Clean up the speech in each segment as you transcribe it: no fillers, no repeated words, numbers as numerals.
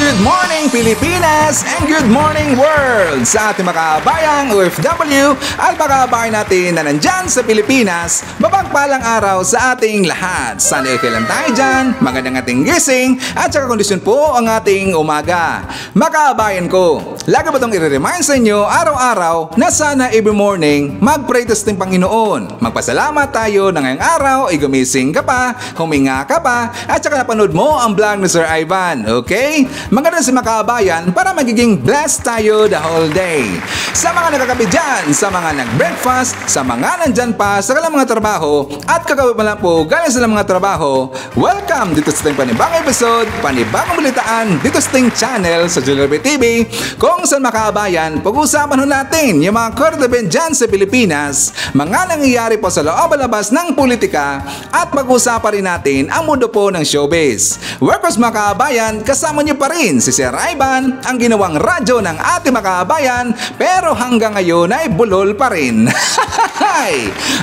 Good morning Pilipinas and good morning world sa ating mga kabayang OFW at mga kabayan natin na nandyan sa Pilipinas. Mapagpalang araw sa ating lahat. Sana okay lang tayo dyan, magandang ating gising at saka kondisyon po ang ating umaga. Mga kabayan ko, lagi ba itong i-remind sa inyo araw-araw na sana every morning mag-pray tayo ng Panginoon. Magpasalamat tayo na ngayong araw ay gumising ka pa, huminga ka pa at saka napanood mo ang vlog ni Sir Ivan. Okay? Maganda si makabayan para magiging blessed tayo the whole day. Sa mga nakakapi dyan, sa mga nag-breakfast, sa mga nandyan pa sa kanilang mga trabaho at kakawin mo lang po galing sa mga trabaho, welcome dito sa ating panibagong episode, panibagong balitaan dito sa ating channel sa Julio TV kung saan makabayan, pag-usapan ho natin yung mga current event dyan sa Pilipinas, mga nangyayari po sa loob-labas ng politika at pag-usapan rin natin ang mundo po ng showbiz. Workers mga kabayan, kasama niyo pa rin si Sir Ivan, ang ginawang radyo ng ating mga kabayan, pero hanggang ngayon ay bulol pa rin.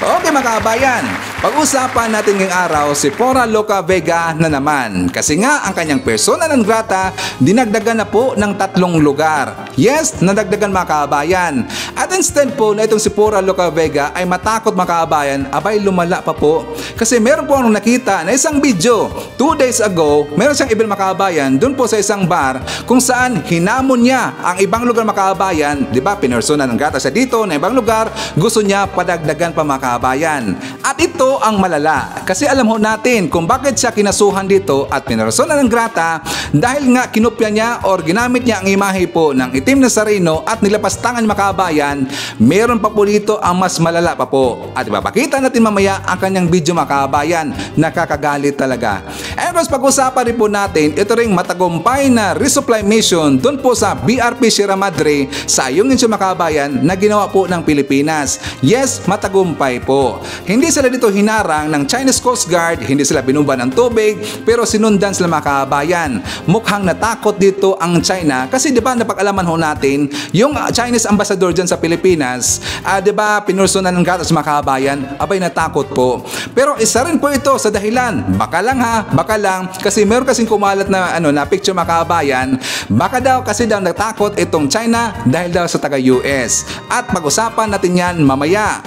Okay mga kabayan, pag-usapan natin ngayong araw si Pora Loca Vega na naman. Kasi nga ang kanyang persona non grata, dinagdagan na po ng 3 lugar. Yes, nadagdagan mga kabayan. At instead po na itong si Pora Loca Vega ay matakot mga kabayan, abay lumala pa po. Kasi meron po akong nakita na isang video 2 days ago, meron siyang ibil mga kabayan doon po sa isang bar kung saan hinamon niya ang ibang lugar mga kabayan. Diba, pinersona ng grata siya dito na ibang lugar, gusto niya padagdagan pa mga kabayan. At ito ang malala. Kasi alam ho natin kung bakit siya kinasuhan dito at pinersona ng grata dahil nga kinopya niya or ginamit niya ang imahe po ng itim na sarino at nilapastangan mga kabayan. Meron pa po dito ang mas malala pa po. At ipapakita natin mamaya ang kanyang video mga kabayan. Nakakagalit talaga. And guys, pag-usapan rin po natin ito ring matagumpay na resupply mission doon po sa BRP Sierra Madre sa Ayungin mga kabayan na ginawa po ng Pilipinas. Yes, matagumpay po. Hindi sila dito hinarang ng Chinese Coast Guard, hindi sila binumba ng tubig, pero sinundan sila mga kabayan. Mukhang natakot dito ang China kasi di ba napag-alaman ho natin yung Chinese ambassador dyan sa Pilipinas, di ba pinursunan ng gatas mga kabayan, abay natakot po. Pero isa rin po ito sa dahilan, baka lang ha, baka lang, kasi meron kasing kumalat na na picture mga kabayan, baka daw kasi daw natakot itong China dahil daw sa taga-US. At pag-usapan natin yan mamaya.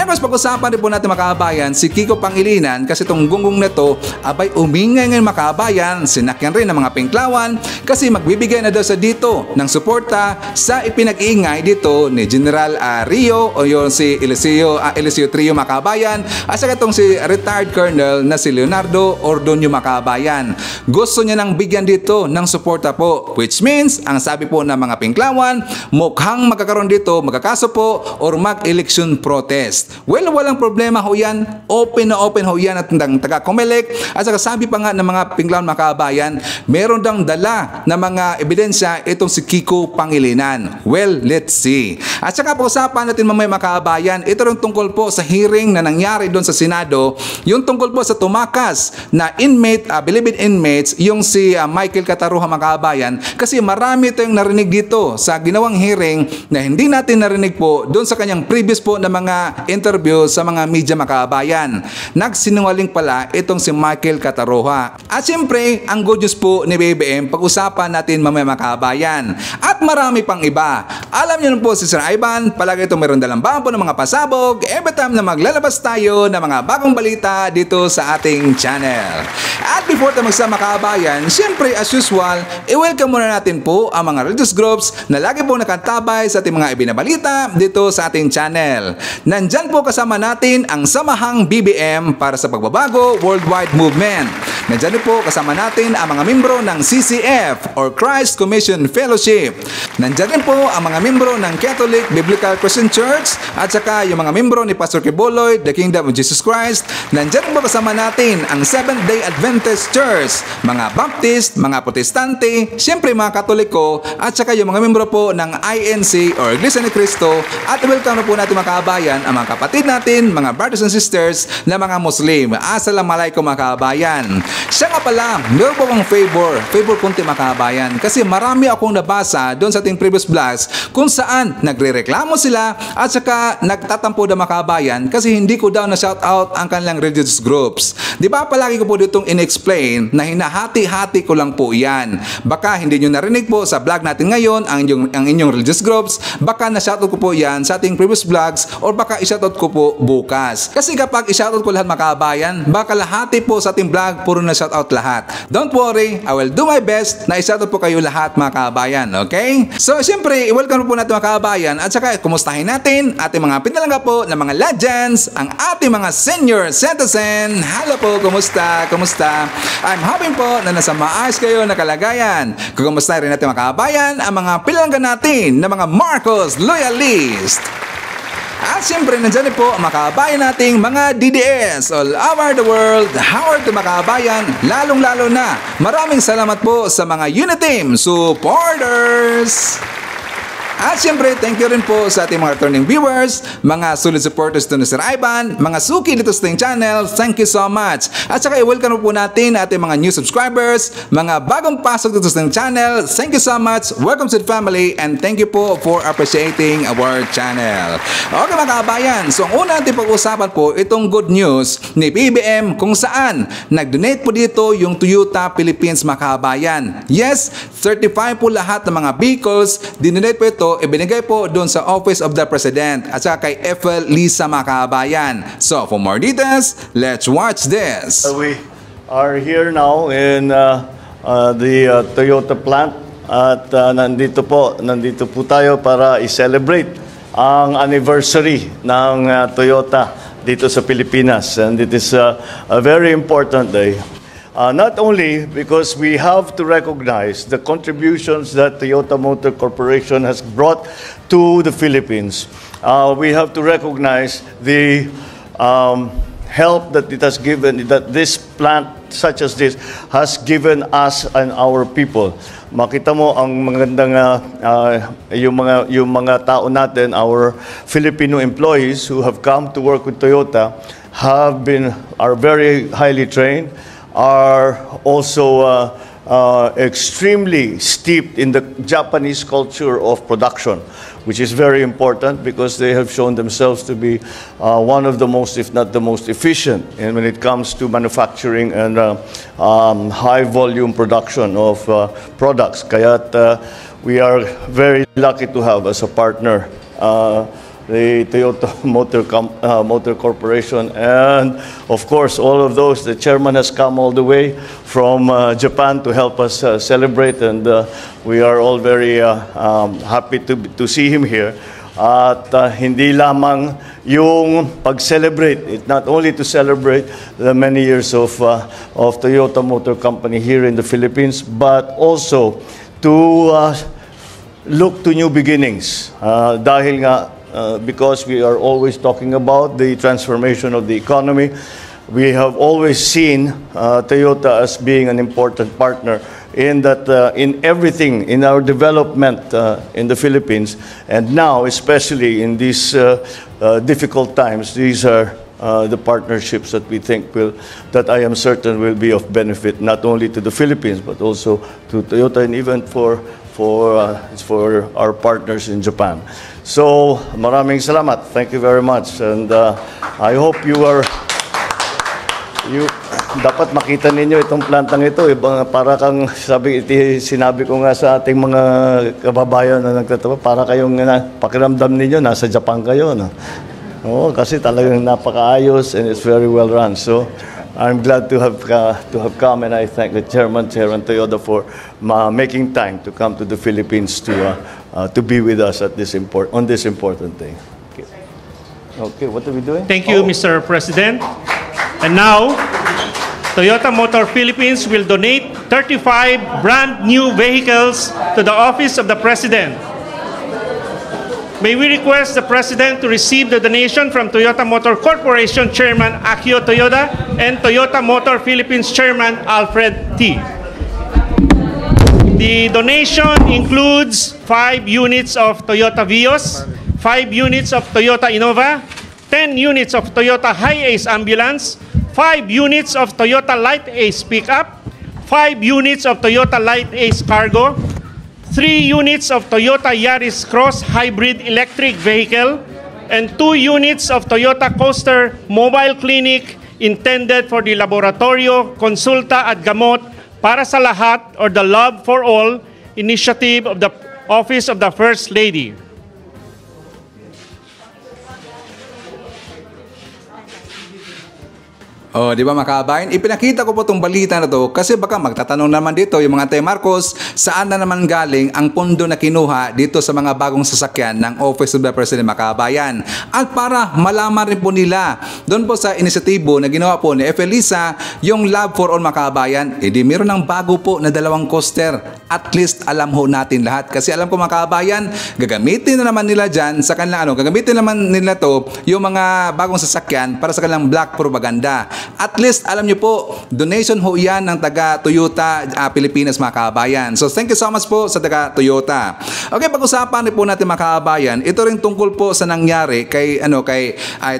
Mas pag-usapan rin po natin mga kabayan si Kiko Pangilinan kasi itong gunggong na to, abay umingay ngayon mga kabayan, sinakyan rin ng mga Pinklawan kasi magbibigay na daw sa dito ng suporta sa ipinag-iingay dito ni General Rio o yung si Eliseo Trio mga kabayan at saka itong si retired colonel na si Leonardo Ordonio mga kabayan. Gusto niya nang bigyan dito ng suporta po, which means ang sabi po ng mga Pinklawan, mukhang magkakaroon dito, magkakaso po or mag-election protest. Well, walang problema ho yan, open na open ho yan at ng taga-Comelec at saka sabi pa nga ng mga Pinklawan mga kabayan, meron dang dala na mga ebidensya itong si Kiko Pangilinan. Well, let's see. At saka po usapan natin mamaya mga kabayan, ito rin tungkol po sa hearing na nangyari doon sa Senado, yung tungkol po sa tumakas na inmate, believed inmates, yung si Michael Cataruha mga kabayan, kasi marami tayong narinig dito sa ginawang hearing na hindi natin narinig po doon sa kanyang previous po na mga interview sa mga media mga kabayan. Nagsinungaling pala itong si Michael Cataruha. At siyempre, ang good news po ni BBM, pag-usapan natin mamaya mga kabayan. At marami pang iba. Alam niyo po si Sir Ivan, palagi itong meron dalang po ng mga pasabog every time na maglalabas tayo ng mga bagong balita dito sa ating channel. At before tayo magsama kabayan, siyempre as usual, i-welcome muna natin po ang mga religious groups na lagi po nakantabay sa ating mga ibinabalita dito sa ating channel. Nandyan po kasama natin ang Samahang BBM para sa Pagbabago Worldwide Movement. Nandyan po kasama natin ang mga membro ng CCF or Christ Commission Fellowship. Nandyan din po ang mga membro ng Catholic Biblical Christian Church at saka yung mga membro ni Pastor Kiboloy, The Kingdom of Jesus Christ. Nandyan po kasama natin ang Seventh-day Adventist Church, mga Baptist, mga Protestante, siyempre mga Katoliko at saka yung mga membro po ng INC or Iglesia ni Cristo. At welcome na po natin mga kabayan ang mga kapatid natin, mga brothers and sisters na mga Muslim. Assalamualaikum mga kabayan. Siya nga pala, meron po akong favor favor konti mga kabayan. Kasi marami akong nabasa doon sa ating previous vlogs kung saan nagre-reklamo sila at saka nagtatampo na mga kabayan kasi hindi ko daw na shout out ang kanilang religious groups. Di ba palagi ko po ditong in-explain na hinahati-hati ko lang po yan. Baka hindi nyo narinig po sa vlog natin ngayon ang inyong religious groups, baka na-shoutout ko po yan sa ating previous vlogs or baka i-shoutout ko po bukas. Kasi kapag i-shoutout ko lahat mga kabayan, baka lahati po sa ating vlog puro na shoutout lahat. Don't worry, I will do my best na i-shoutout po kayo lahat mga kabayan, okay? So syempre, welcome po natin mga kabayan at saka kumustahin natin ating mga pinalangga po ng mga legends, ang ating mga senior citizen. Hello po, kumusta? Kumusta? I'm hoping po na nasa maayos kayo na kalagayan. Kumustahin rin natin mga kabayan ang mga pinalangga natin na mga Marcos Loyalist. At siyempre, nandyan po ang mga kabayan nating mga DDS all over the world. Howard to mga kabayan, lalong-lalo na. Maraming salamat po sa mga Uniteam supporters. At siyempre, thank you rin po sa ating mga returning viewers, mga solid supporters to ni Sir Ivan, mga suki dito sa ating channel, thank you so much. At saka i-welcome po natin ating mga new subscribers, mga bagong pasok dito sa ating channel, thank you so much, welcome to the family, and thank you po for appreciating our channel. Okay mga kabayan, so ang una natin pag-usapan po itong good news ni BBM kung saan nag-donate po dito yung Toyota Philippines mga kabayan. Yes, 35 po lahat ng mga vehicles, dinonate po ito ibinigay po doon sa Office of the President at saka kay FL Lisa mga kabayan. So for more details, let's watch this. We are here now in the Toyota plant at nandito po tayo para i-celebrate ang anniversary ng Toyota dito sa Pilipinas, and it is a very important day. Not only because we have to recognize the contributions that Toyota Motor Corporation has brought to the Philippines, we have to recognize the help that it has given, that this plant such as this has given us and our people. Makita mo ang magandang yung mga tao natin, our Filipino employees who have come to work with Toyota are very highly trained, are also extremely steeped in the Japanese culture of production, which is very important because they have shown themselves to be one of the most, if not the most efficient, and when it comes to manufacturing and high volume production of products. Kaya we are very lucky to have as a partner the Toyota Motor Corporation, and of course all of those. The chairman has come all the way from Japan to help us celebrate, and we are all very happy to see him here. At hindi lamang yung pag-celebrate, it's not only to celebrate the many years of Toyota Motor Company here in the Philippines, but also to look to new beginnings. Dahil nga because we are always talking about the transformation of the economy, we have always seen Toyota as being an important partner in that, in everything, in our development in the Philippines, and now especially in these difficult times. These are the partnerships that we think that I am certain will be of benefit not only to the Philippines but also to Toyota, and even for our partners in Japan. So, maraming salamat. Thank you very much. And I hope dapat makita ninyo itong plantang ito. Para kang, sinabi ko nga sa ating mga kababayan na nagtatawa, para kayong pakiramdam ninyo, nasa Japan kayo. No? Oo, kasi talagang napakaayos and it's very well run. So, I'm glad to have come, and I thank the Chairman Toyota for making time to come to the Philippines to be with us at on this important day. Okay, what are we doing? Thank you, Mr. President. And now, Toyota Motor Philippines will donate 35 brand new vehicles to the Office of the President. May we request the President to receive the donation from Toyota Motor Corporation Chairman Akio Toyoda and Toyota Motor Philippines Chairman Alfred T. The donation includes 5 units of Toyota Vios, 5 units of Toyota Innova, 10 units of Toyota Hi-Ace Ambulance, 5 units of Toyota Light Ace Pickup, 5 units of Toyota Light Ace Cargo, 3 units of Toyota Yaris Cross Hybrid Electric Vehicle, and 2 units of Toyota Coaster Mobile Clinic intended for the Laboratorio, Konsulta at Gamot para sa Lahat or the Love for All initiative of the Office of the First Lady. Oh, di ba mga kabayan? Ipinakita ko po itong balita na to kasi baka magtatanong naman dito yung mga Marcos, saan na naman galing ang pondo na kinuha dito sa mga bagong sasakyan ng Office of the President, mga kabayan. At para malaman rin po nila doon po sa inisyatibo na ginawa po ni Efelisa, yung Love for All, mga kabayan, edi meron ng bago po na 2 coaster. At least alam ho natin lahat kasi alam ko, mga kabayan, gagamitin na naman nila dyan sa kanilang gagamitin naman nila to yung mga bagong sasakyan para sa kanilang black propaganda. At least, alam nyo po, donation ho yan ng taga Toyota Pilipinas, mga kabayan. So, thank you so much po sa taga Toyota. Okay, pag-usapan rin po natin, mga kabayan, ito rin tungkol po sa nangyari kay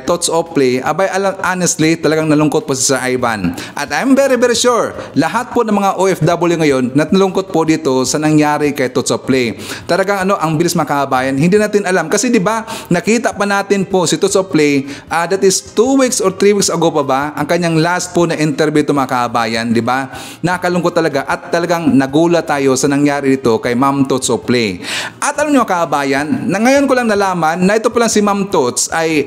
Tots of Play. Abay, honestly, talagang nalungkot po si Sir Ivan. At I'm very, very sure, lahat po ng mga OFW ngayon, nalungkot po dito sa nangyari kay Tots of Play. Talagang ang bilis, mga kabayan, hindi natin alam. Kasi di ba nakita pa natin po si Tots of Play, that is 2 weeks or 3 weeks ago pa ba, ang kanyang last po na interview ito, mga kabayan, di ba? Nakalungkot talaga at talagang nagulat tayo sa nangyari dito kay Ma'am Tots of Play. At alam niyo, mga kabayan, na ngayon ko lang nalaman na ito pala si Ma'am Tots ay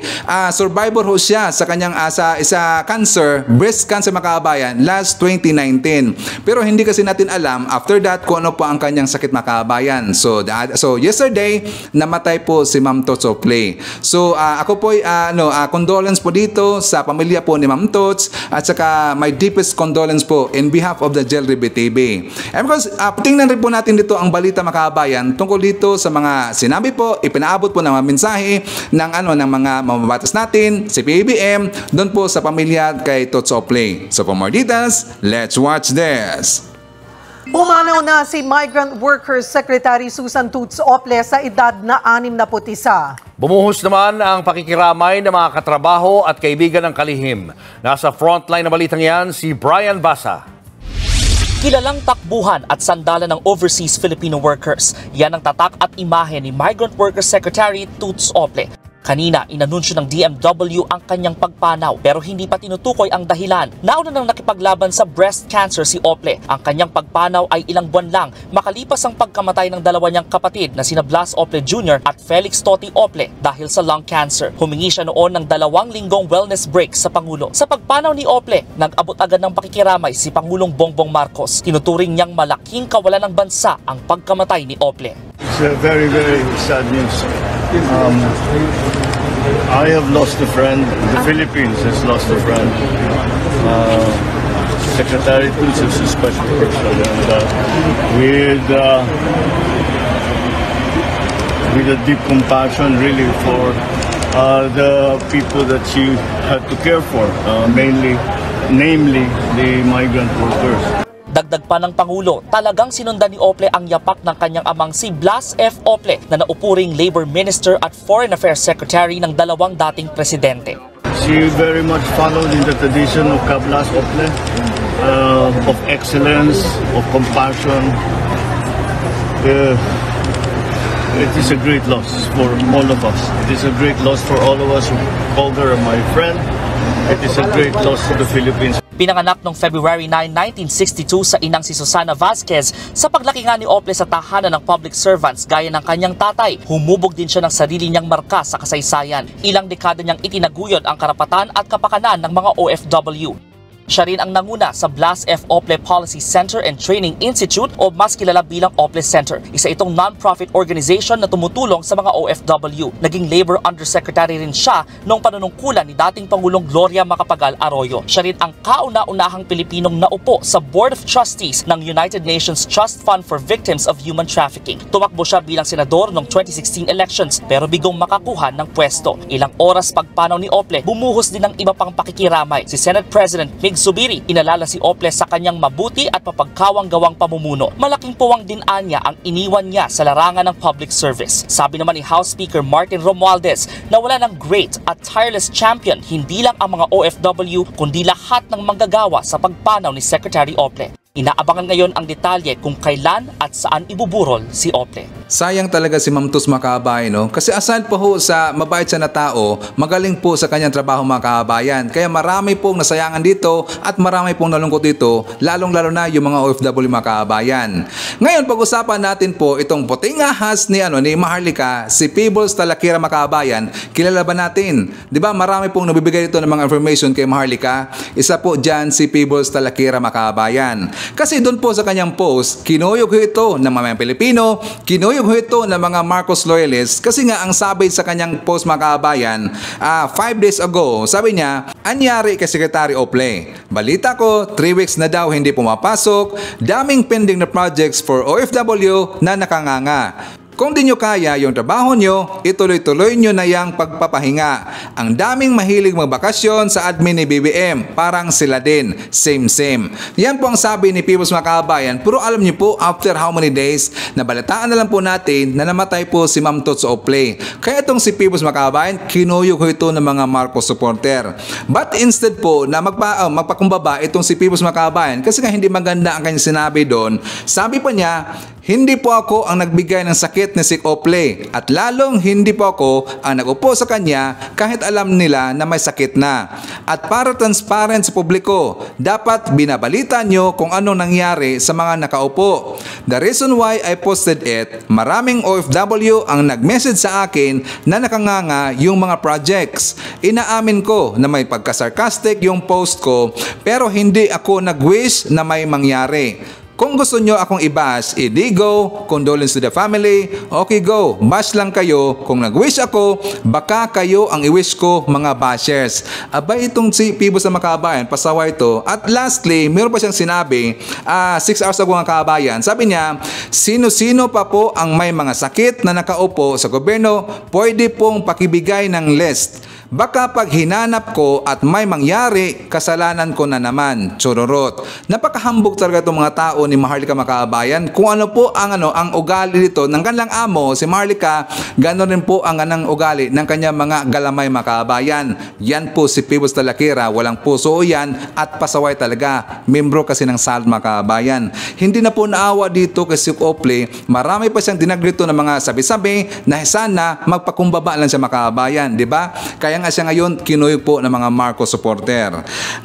survivor ho siya sa kanyang sa cancer, breast cancer, mga kabayan, last 2019. Pero hindi kasi natin alam after that kung ano po ang kanyang sakit, mga kabayan. So yesterday, namatay po si Ma'am Tots of Play. So ako po ay condolence po dito sa pamilya po ni Ma'am Tots at saka my deepest condolence po in behalf of the Jelribe TV. And because tingnan rin po natin dito ang balita, mga kabayan, tungkol dito sa mga sinabi po, ipinaabot po ng mga mensahe ng mga mamabatas natin, si PBBM, doon po sa pamilya kay Tots of Play. So for more details, let's watch this. Pumanaw na si Migrant Workers Secretary Susan Tots Ople sa edad na 61. Bumuhos naman ang pakikiramay ng mga katrabaho at kaibigan ng kalihim. Nasa frontline na balitang yan si Brian Basa. Kilalang takbuhan at sandalan ng overseas Filipino workers. Yan ang tatak at imahe ni Migrant Workers Secretary Tots Ople. Kanina, inanunsyo ng DMW ang kanyang pagpanaw pero hindi pa tinutukoy ang dahilan. Nauna nang nakipaglaban sa breast cancer si Ople. Ang kanyang pagpanaw ay ilang buwan lang makalipas ang pagkamatay ng dalawa niyang kapatid na sina Blas Ople Jr. at Felix Toti Ople dahil sa lung cancer. Humingi siya noon ng 2 linggong wellness break sa Pangulo. Sa pagpanaw ni Ople, nag-abot agad ng pakikiramay si Pangulong Bongbong Marcos. Tinuturing niyang malaking kawalan ng bansa ang pagkamatay ni Ople. It's a very, very sad news. I have lost a friend. The Philippines has lost a friend. Secretary Tots is a special person, and with a deep compassion, really, for the people that she had to care for, namely the migrant workers. Dagdag pa ng Pangulo, talagang sinundan ni Ople ang yapak ng kanyang amang si Blas F. Ople na naupuring Labor Minister at Foreign Affairs Secretary ng 2 dating presidente. She very much followed in the tradition of Blas Ople, of excellence, of compassion. It is a great loss for all of us. It is a great loss for all of us who called her my friend. It is a great loss to the Philippines. Pinanganak noong February 9, 1962 sa inang si Susana Vasquez. Sa paglaki nga ni Ople sa tahanan ng public servants gaya ng kanyang tatay, humubog din siya ng sarili niyang marka sa kasaysayan. Ilang dekada niyang itinaguyod ang karapatan at kapakanan ng mga OFW. Siya rin ang nanguna sa Blas F. Ople Policy Center and Training Institute o mas kilala bilang Ople Center. Isa itong non-profit organization na tumutulong sa mga OFW. Naging Labor Undersecretary rin siya noong panunungkulan ni dating Pangulong Gloria Macapagal Arroyo. Siya rin ang kauna-unahang Pilipinong naupo sa Board of Trustees ng United Nations Trust Fund for Victims of Human Trafficking. Tumakbo siya bilang senador noong 2016 elections pero bigong makakuha ng pwesto. Ilang oras pagpanaw ni Ople, bumuhos din ng iba pang pakikiramay. Si Senate President Mig Zubiri, inalala si Ople sa kanyang mabuti at mapagkawang-gawang pamumuno. Malaking puwang din anya ang iniwan niya sa larangan ng public service. Sabi naman ni House Speaker Martin Romualdez na wala ng great at tireless champion hindi lang ang mga OFW kundi lahat ng manggagawa sa pagpanaw ni Secretary Ople. Inaabangan ngayon ang detalye kung kailan at saan ibuburol si Ople. Sayang talaga si Ma'am Tus, mga kababayan, no? Kasi aside po ho sa mabait siya na tao, magaling po sa kanyang trabaho, mga kababayan. Kaya marami pong nasayangan dito at marami pong nalungkot dito, lalong-lalo na yung mga OFW, mga kababayan. Ngayon, pag-usapan natin po itong puting ahas ni Maharlika, si Peebles Talakira, mga kababayan. Kilala ba natin? Di ba marami pong nabibigay dito ng mga information kay Maharlika? Isa po dyan si Peebles Talakira, mga kababayan. Kasi doon po sa kanyang post, kinuyog ho ito ng mga Pilipino, kinuyog ho ito ng mga Marcos loyalists, kasi nga ang sabi sa kanyang post, mga kababayan, 5 days ago, sabi niya, anyari kay Secretary Ople. Balita ko, 3 weeks na daw hindi pumapasok, daming pending na projects for OFW na nakanganga. Kung di nyo kaya yung trabaho nyo, ituloy-tuloy nyo na yung pagpapahinga. Ang daming mahilig magbakasyon sa admin ni BBM, parang sila din, same. Yan po ang sabi ni Peebles, mga kababayan. Pero alam nyo po, after how many days, nabalitaan na lang po natin na namatay po si Ma'am Tots Ople. Kaya itong si Peebles, mga kababayan, kinuyog ho ito ng mga Marcos supporter. But instead po na magpakumbaba itong si Peebles, mga kababayan, kasi nga hindi maganda ang kanyang sinabi doon, sabi pa niya, hindi po ako ang nagbigay ng sakit ni Sik Ople at lalong hindi po ako ang nag-upo sa kanya kahit alam nila na may sakit na. At para transparent sa publiko, dapat binabalita nyo kung anong nangyari sa mga nakaupo. The reason why I posted it, maraming OFW ang nag-message sa akin na nakanganga yung mga projects. Inaamin ko na may pagka-sarcastic yung post ko pero hindi ako nag-wish na may mangyari. Kung gusto nyo akong i-bash, go, condolence to the family, okay go, bash lang kayo. Kung nag-wish ako, baka kayo ang i-wish ko, mga bashers. Abay, itong si Peebles na makabayan, pasawa ito. At lastly, meron pa siyang sinabi, 6 hours ago, mga kabayan, sabi niya, sino-sino pa po ang may mga sakit na nakaupo sa gobyerno, pwede pong pakibigay ng list. Baka pag hinanap ko at may mangyari, kasalanan ko na naman. Chururot. Napakahambog talaga itong mga tao ni Maharlika, mga kababayan. Kung ano po ang ugali dito ng kanilang amo, si Maharlika, gano'n rin po ang kanang ugali ng kanyang mga galamay, mga kababayan. Yan po si Peebles Talakira, walang puso yan at pasaway talaga. Membro kasi ng SALT, mga kababayan. Hindi na po naawa dito kay Sik Ople. Marami pa siyang dinagrito ng mga sabi-sabi na sana magpakumbaba lang siya, mga kababayan. Diba? Kaya nga siya ngayon kinuyog po ng mga Marcos supporter.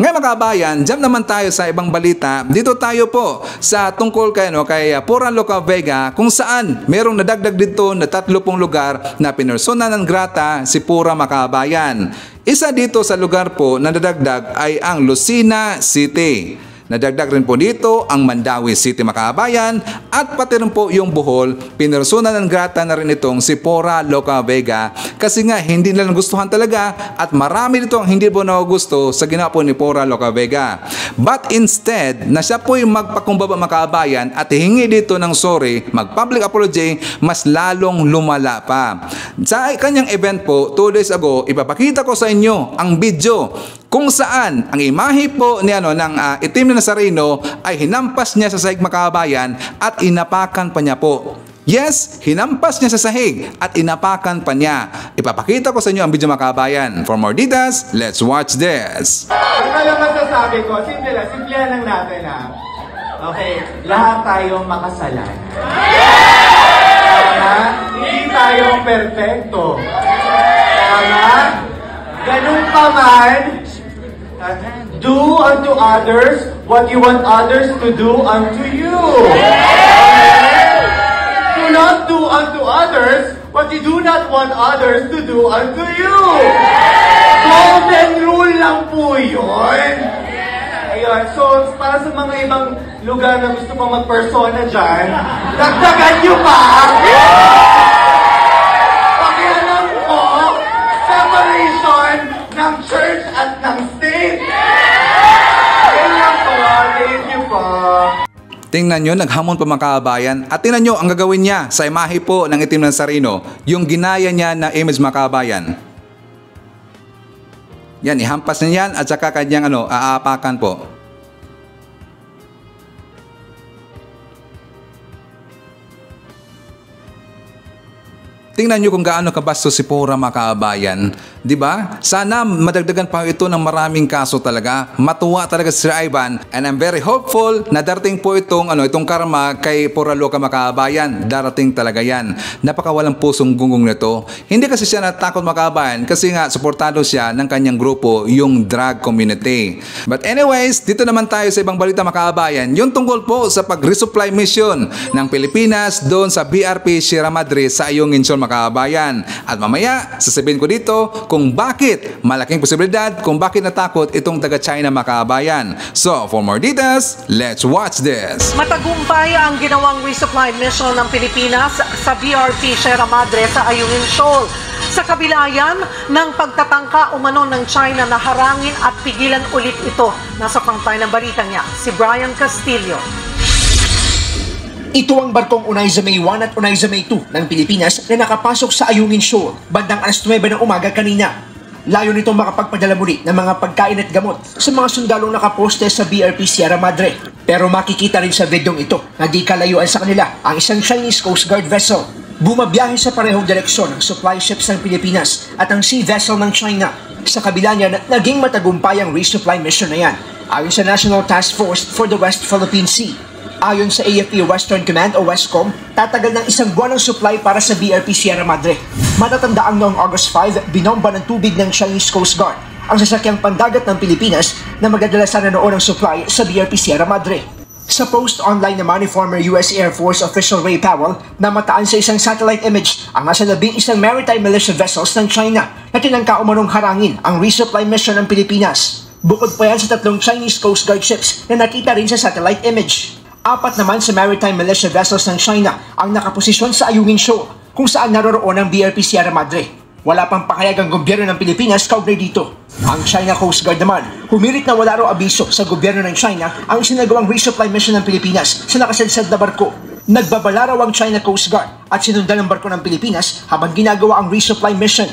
Ngayon, mga kabayan, jump naman tayo sa ibang balita. Dito tayo po sa tungkol kay Pura Loca Vega, kung saan merong nadagdag dito na 30 lugar na pinersona ng grata si Pura, mga kabayan. Isa dito sa lugar po na nadagdag ay ang Lucena City. Nadagdag rin po dito ang Mandawi City, mga kababayan, at pati rin po yung Bohol. Pinersona ng grata na rin itong si Pura Loca Vega kasi nga hindi nila nagustuhan talaga at marami dito ang hindi po nagugusto sa ginawa po ni Pura Loca Vega. But instead, na siya po yung magpakumbaba, mga kababayan, at hihingi dito ng sorry, mag-public apology, mas lalong lumala pa. Sa kanyang event po, 2 days ago, ipapakita ko sa inyo ang video kung saan ang imahe po ni ng Itim na Nazareno ay hinampas niya sa sahig, mga kababayan, at inapakan pa niya po. Yes, hinampas niya sa sahig at inapakan pa niya. Ipapakita ko sa inyo ang video, mga kababayan. For more details, let's watch this. Ano lang masasabi ko? Simplihan lang natin Okay, lahat tayong makasalan. Tama? Hindi tayo perfecto. Tama? Ganun pa man, do unto others what you want others to do unto you. Do not do unto others what you do not want others to do unto you. Golden rule lang po yun. Ayun, so para sa mga ibang lugar na gusto pang mag-persona dyan, dagdagan nyo pa! Pakialam ko, separation ng church at ng state. Thank you po. Tingnan nyo, naghamon pa, mga kababayan. At tingnan nyo ang gagawin niya sa imahe po ng Itim na Nazareno. Yung ginaya niya na image, mga kababayan. Yan, ihampas niya yan at saka kanyang aapakan po. Tingnan nyo kung gaano kabastos si Pura, mga kababayan. Di ba? Sana madagdagan pa ito ng maraming kaso talaga. Matuwa talaga si Sir Ivan, and I'm very hopeful na darating po itong karma kay Poraloca Makabayan. Darating talaga yan. Napakawalang pusong gunggong nito. Hindi kasi siya natakot Makabayan kasi nga suportado siya ng kanyang grupo, yung drag community. But anyways, dito naman tayo sa ibang balita Makabayan, yung tungkol po sa pag-resupply mission ng Pilipinas doon sa BRP Sierra Madre sa Ayungin Shoal Makabayan. At mamaya, sasabihin ko dito kung bakit malaking posibilidad kung bakit natakot itong taga-China Makabayan. So, for more details, let's watch this. Matagumpay ang ginawang resupply mission ng Pilipinas sa BRP Sierra Madre sa Ayungin Shoal. Sa kabila yan ng pagtatangka umano ng China na harangin at pigilan ulit ito. Nasa frontline ng balita niya, si Brian Castillo. Ito ang barkong Unaiza May 1 at Unaiza May 2 ng Pilipinas na nakapasok sa Ayungin Shoal bandang alas 9 ng umaga kanina. Layo nito makapagpadala muli ng mga pagkain at gamot sa mga sundalong nakaposte sa BRP Sierra Madre. Pero makikita rin sa videong ito na di kalayuan sa kanila ang isang Chinese Coast Guard vessel. Bumabiyahe sa parehong direksyon ng supply ships ng Pilipinas at ang sea vessel ng China. Sa kabila niya, naging matagumpay ang resupply mission na yan ayon sa National Task Force for the West Philippine Sea. Ayon sa AFP Western Command o Westcom, tatagal ng isang buwan ng supply para sa BRP Sierra Madre. Matatandaang noong August 5, binomba ng tubig ng Chinese Coast Guard ang sasakyang pandagat ng Pilipinas na magdadala sana noon ng supply sa BRP Sierra Madre. Sa post online naman ni former US Air Force official Ray Powell na mataan sa isang satellite image ang nasa 11 maritime militia vessels ng China na tinangka umanong harangin ang resupply mission ng Pilipinas. Bukod pa yan sa 3 Chinese Coast Guard ships na nakita rin sa satellite image. 4 naman sa maritime militia vessels ng China ang nakaposisyon sa Ayungin Shoal kung saan naroroon ang BRP Sierra Madre. Wala pang pakayag ang gobyerno ng Pilipinas kaugnay dito. Ang China Coast Guard naman, humirit na wala raw abiso sa gobyerno ng China ang sinagawang resupply mission ng Pilipinas sa nakasadsad na barko. Nagbabala raw ang China Coast Guard at sinundan ng barko ng Pilipinas habang ginagawa ang resupply mission.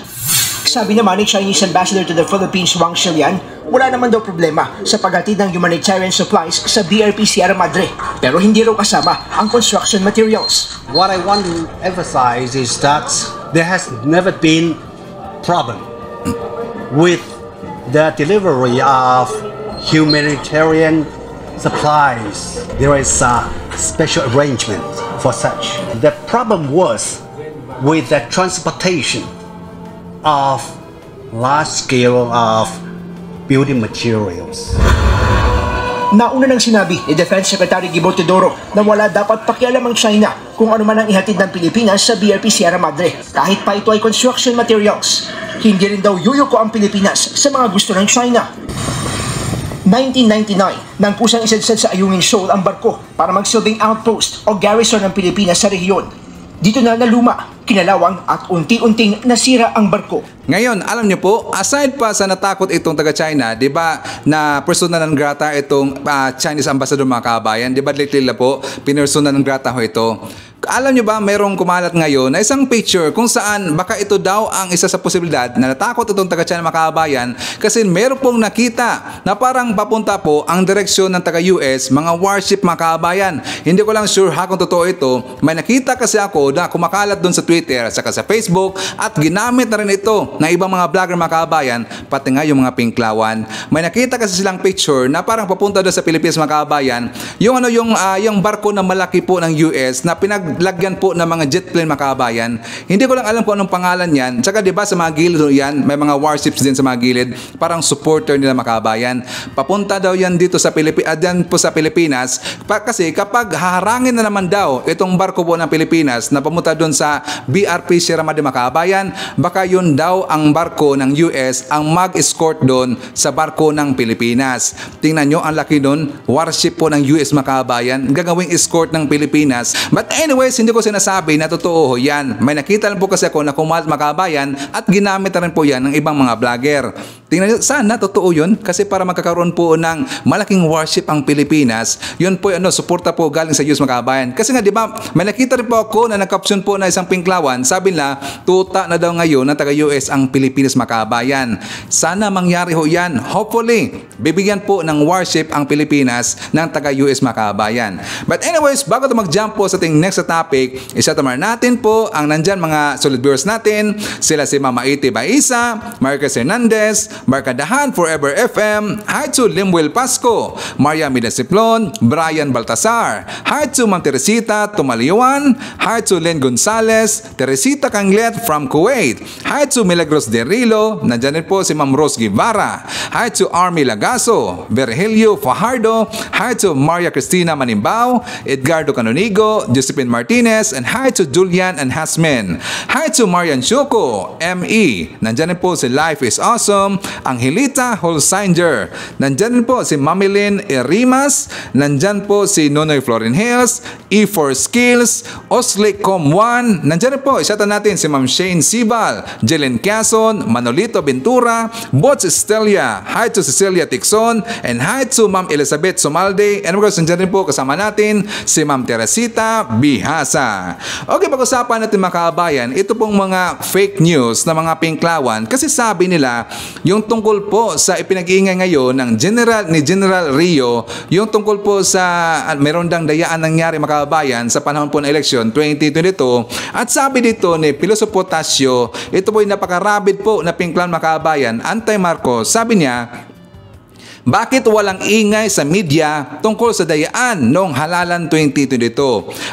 Sabi naman ni Chinese Ambassador to the Philippines Wang Shilian, wala naman daw problema sa paghatid ng humanitarian supplies sa BRP Sierra Madre, pero hindi raw kasama ang construction materials. What I want to emphasize is that there has never been problem with the delivery of humanitarian supplies. There is a special arrangement for such. The problem was with the transportation of large scale of building materials. Nauna nang sinabi ni Defense Secretary Gibo Teodoro na wala dapat pakialam ang China kung ano man ang ihatid ng Pilipinas sa BRP Sierra Madre kahit pa ito ay construction materials. Hindi rin daw yuyuko ang Pilipinas sa mga gusto ng China. 1999 nang pusang isadsad sa Ayungin Shoal ang barko para magsilbing outpost o garrison ng Pilipinas sa rehiyon. Dito na naluma, kinalawang at unti-unting nasira ang barko. Ngayon, alam niyo po, aside pa sa natakot itong taga-China, di ba, na persona non grata itong Chinese ambassador Makabayan, di ba lately po, pinersona non grata ho ito. Alam niyo ba, mayroong kumalat ngayon na isang picture kung saan baka ito daw ang isa sa posibilidad na natakot itong taga-China Makabayan kasi meron pong nakita na parang papunta po ang direksyon ng taga-US, mga warship Makabayan. Hindi ko lang sure ha kung totoo ito. May nakita kasi ako na kumakalat doon sa Twitter at saka sa Facebook at ginamit na rin ito ng ibang mga vlogger Makabayan, pati nga yung mga pinklawan. May nakita kasi silang picture na parang papunta doon sa Pilipinas Makabayan, yung barko na malaki po ng US na lagyan po ng mga jet plane Makabayan. Hindi ko lang alam kung anong pangalan yan. Tsaka diba sa mga gilid yan, may mga warships din sa mga gilid. Parang supporter nila Makabayan. Papunta daw yan dito sa Pilipinas. Kasi kapag haharangin na naman daw itong barko po ng Pilipinas na pumunta doon sa BRP Sierra Madre Makabayan, baka yun daw ang barko ng US ang mag-escort doon sa barko ng Pilipinas. Tingnan nyo, ang laki doon. Warship po ng US Makabayan. Gagawing escort ng Pilipinas. But anyways, hindi ko sinasabi na totoo yan. May nakita lang po kasi ako na kumalat Makabayan at ginamit na rin po yan ng ibang mga vlogger. Tingnan nyo, sana totoo yun kasi para magkakaroon po ng malaking warship ang Pilipinas, yun po suporta po galing sa US mga kabayan. Kasi nga, di ba, may nakita rin po ako na nag-caption po na isang pinklawan, sabi na, tuta na daw ngayon ng taga-US ang Pilipinas mga kabayan. Sana mangyari ho yan. Hopefully, bibigyan po ng warship ang Pilipinas ng taga-US mga kabayan. But anyways, bago ito mag-jump po sa ating next topic, isatamar natin po ang nandyan mga solid viewers natin. Sila si Mama Iti Baisa, Marcos Hernandez, Barkadahan Forever FM, hi to Limwil Pasco, Maria Midasiplon, Brian Baltasar, hi to Ma'am Teresita Tumaliwan, hi to Len Gonzalez, Teresita Kanglet from Kuwait, hi to Milagros De Rilo, nandyan din po si Ma'am Rose Guevara, hi to Army Lagaso, Virgilio Fajardo, hi to Maria Cristina Manimbao, Edgardo Canonigo, Josephine Martinez, and hi to Julian and Hasmin. Hi to Marian Chuko, ME. Nandyan din po si Life is Awesome, Angelita Holsinger. Nandyan din po si Mamilin Erimas. Nandyan po si Nonoy Florin Hills, E4 Skills, Oslik Com1. Nandyan din po, isatan natin si Ma'am Shane Sibal, Jelen Quezon, Manolito Ventura, Bots Estelia. Hi to Cecilia Tixon, and hi to Ma'am Elizabeth Somalde. And of course, nandyan din po kasama natin si Ma'am Teresita Bihasa. Okay, pag-usapan natin mga kabayan, ito pong mga fake news na mga pinklawan kasi sabi nila yung tungkol po sa ipinag-iingay ngayon ng General Rio, yung tungkol po sa meron dang dayaan nangyari mga kabayan sa panahon po ng eleksyon 2022 at sabi dito ni Piloso Potasio, ito po yung napakarabid po na pinklawan mga kabayan, anti-Marcos. Sabi niya, bakit walang ingay sa media tungkol sa dayaan noong halalan 2022?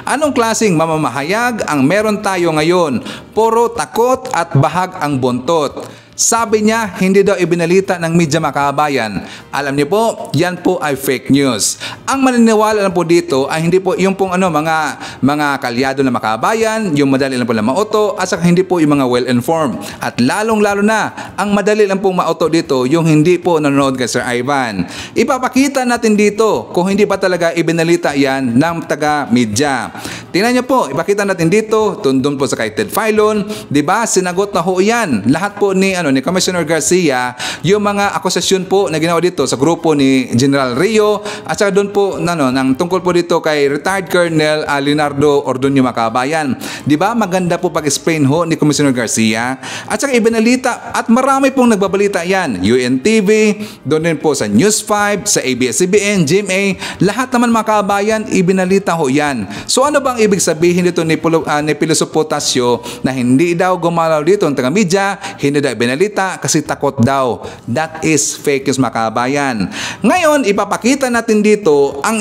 Anong klaseng mamamahayag ang meron tayo ngayon? Puro takot at bahag ang buntot. Sabi niya, hindi daw ibinalita ng media mga kabayan. Alam niyo po, yan po ay fake news. Ang maniniwala lang po dito ay hindi po yung pong mga kalyado na makabayan, yung madali lang po na mauto, at saka hindi po yung mga well-informed. At lalong-lalo na, ang madali lang pong mauto dito, yung hindi po nanonood kay Sir Ivan. Ipapakita natin dito kung hindi pa talaga ibinalita yan ng taga-media. Tingnan niyo po, ipakita natin dito, tundon po sa kay Ted Filon, di ba? Sinagot na ho yan. Lahat po ni Commissioner Garcia, yung mga akusasyon po na ginawa dito sa grupo ni General Rio at saka doon po ng tungkol po dito kay retired Colonel Leonardo Ordonio Makabayan. Di ba? Maganda po pag-explain ho ni Commissioner Garcia at saka ibinalita at marami pong nagbabalita yan. UNTV, doon din po sa News 5, sa ABS-CBN, GMA, lahat naman mga kabayan, ibinalita ho yan. So ano bang ibig sabihin dito ni Piloso Potasio na hindi daw gumalaw dito ang taga-media, hindi daw ibinalita kasi takot daw. That is fake news mga kabayan. Ngayon, ipapakita natin dito ang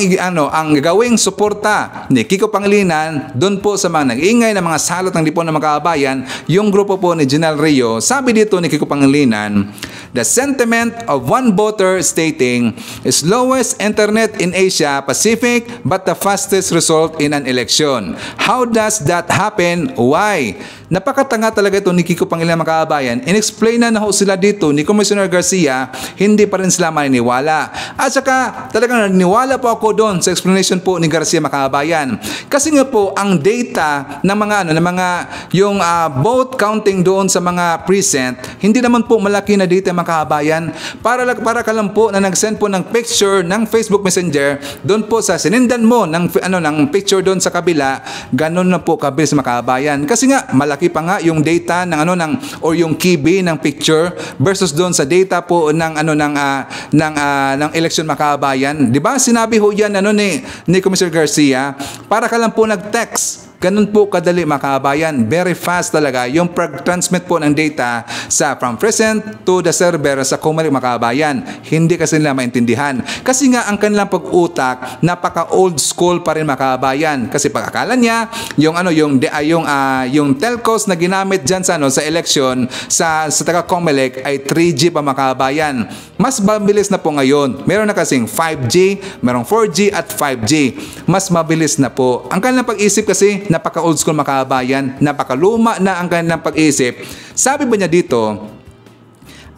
gagawing suporta ni Kiko Pangilinan doon po sa mga nag-ingay na mga salot ng lipon ng mga kabayan, yung grupo po ni General Rio. Sabi dito ni Kiko Pangilinan, the sentiment of one voter stating is lowest internet in Asia Pacific but the fastest result in an election. How does that happen? Why? Napakatanga talaga ito ni Kiko Pangilinan mga kabayan. In-explain na ho sila dito ni Commissioner Garcia, hindi pa rin sila maniniwala. At saka talagang naniniwala po ako doon sa explanation po ni Garcia mga kabayan. Kasi nga po ang data ng yung vote counting doon sa mga precinct, hindi naman po malaki na data mga kabayan. Para ka lang po na nag-send po ng picture ng Facebook Messenger doon po sa sinindan mo ng picture doon sa kabila, ganun na po kabilis mga kabayan. Kasi nga malaki pa nga yung data or yung KB ng picture versus doon sa data po ng election mga kabayan. 'Di ba? Sinabi ho yan ni Commissioner Garcia, para ka lang po nag-text. Ganun po kadali mga kabayan. Very fast talaga yung pag-transmit po ng data from present to the server sa Comelec mga kabayan. Hindi kasi nila maintindihan. Kasi nga ang kanilang pag-utak napaka-old school pa rin mga kabayan. Kasi pag-akala niya yung telcos na ginamit diyan sa election sa taga Comelec ay 3G pa mga kabayan. Mas mabilis na po ngayon. Meron na kasing 5G, merong 4G at 5G. Mas mabilis na po. Ang kanilang pag-isip kasi napaka-old school mga kabayan, napakaluma na ang kanilang pag-isip. Sabi ba niya dito,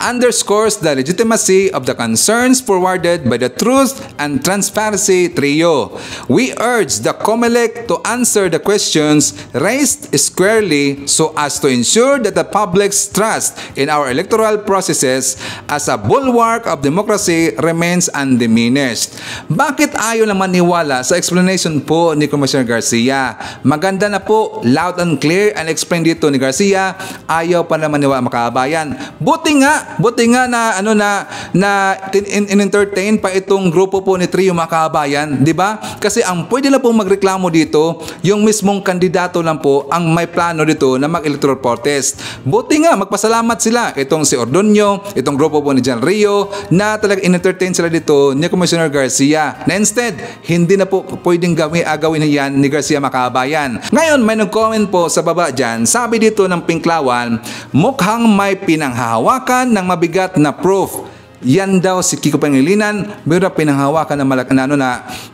underscores the legitimacy of the concerns forwarded by the Truth and Transparency Trio. We urge the COMELEC to answer the questions raised squarely so as to ensure that the public's trust in our electoral processes as a bulwark of democracy remains undiminished. Bakit ayaw lang maniwala sa explanation po ni Commissioner Garcia? Maganda na po, loud and clear and explain dito ni Garcia, ayaw pa naman maniwala makabayan. Buti nga na in-entertain pa itong grupo po ni Trio Makabayan, di ba? Kasi ang pwede lang po magreklamo dito, yung mismong kandidato lang po ang may plano dito na mag-electoral protest. Buti nga, magpasalamat sila. Itong si Ordonio, itong grupo po ni John Rio, na talagang in-entertain sila dito ni Commissioner Garcia. Na instead, hindi na po pwedeng gawin yan ni Garcia Makabayan. Ngayon, may nag-comment po sa baba dyan, sabi dito ng Pinklawan, mukhang may pinanghahawakan ng mabigat na proof. Yan daw si Kiko Pangilinan, pero pinanghawakan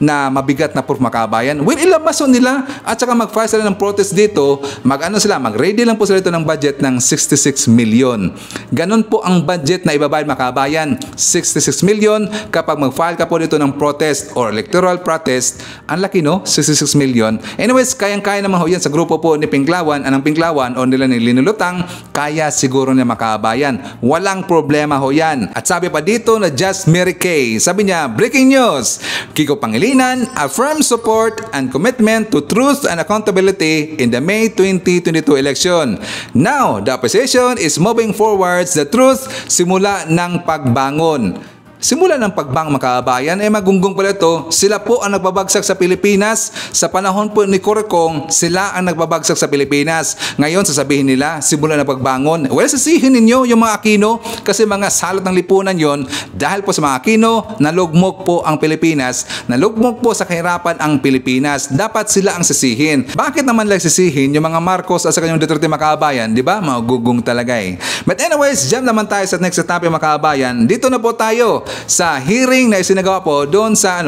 na mabigat na proof Makabayan. Well, ilabas nila at saka mag-file sila ng protest dito. Mag-ready lang po sila dito ng budget ng 66 million. Ganon po ang budget na ibabayad Makabayan. 66 million kapag mag-file ka po dito ng protest or electoral protest. Ang laki, no? 66 million. Anyways, kayang-kaya naman ho yan sa grupo po ni Pinklawan, anang Pinklawan o nila ni Linulutang, kaya siguro niya Makabayan. Walang problema ho yan. At sabi pa dito na Just Mary Kay. Sabi niya, breaking news, Kiko Pangilinan affirms support and commitment to truth and accountability in the May 2022 election. Now, the opposition is moving forwards the truth simula ng pagbangon. Simula ng pagbang Makabayan, magunggong pala ito, sila po ang nagbabagsak sa Pilipinas. Sa panahon po ni Corecong, sila ang nagbabagsak sa Pilipinas. Ngayon, sasabihin nila, simula ng pagbangon. Well, sasihin ninyo yung mga Aquino kasi mga salot ng lipunan yon. Dahil po sa mga Aquino, nalugmok po ang Pilipinas. Nalugmok po sa kahirapan ang Pilipinas. Dapat sila ang sisihin. Bakit naman lang sisihin yung mga Marcos at sa kanyang Duterte Makabayan? Diba? Magugong talaga eh. But anyways, jump naman tayo sa next topic Makabayan. Dito na po tayo sa hearing na isinagawa po doon sa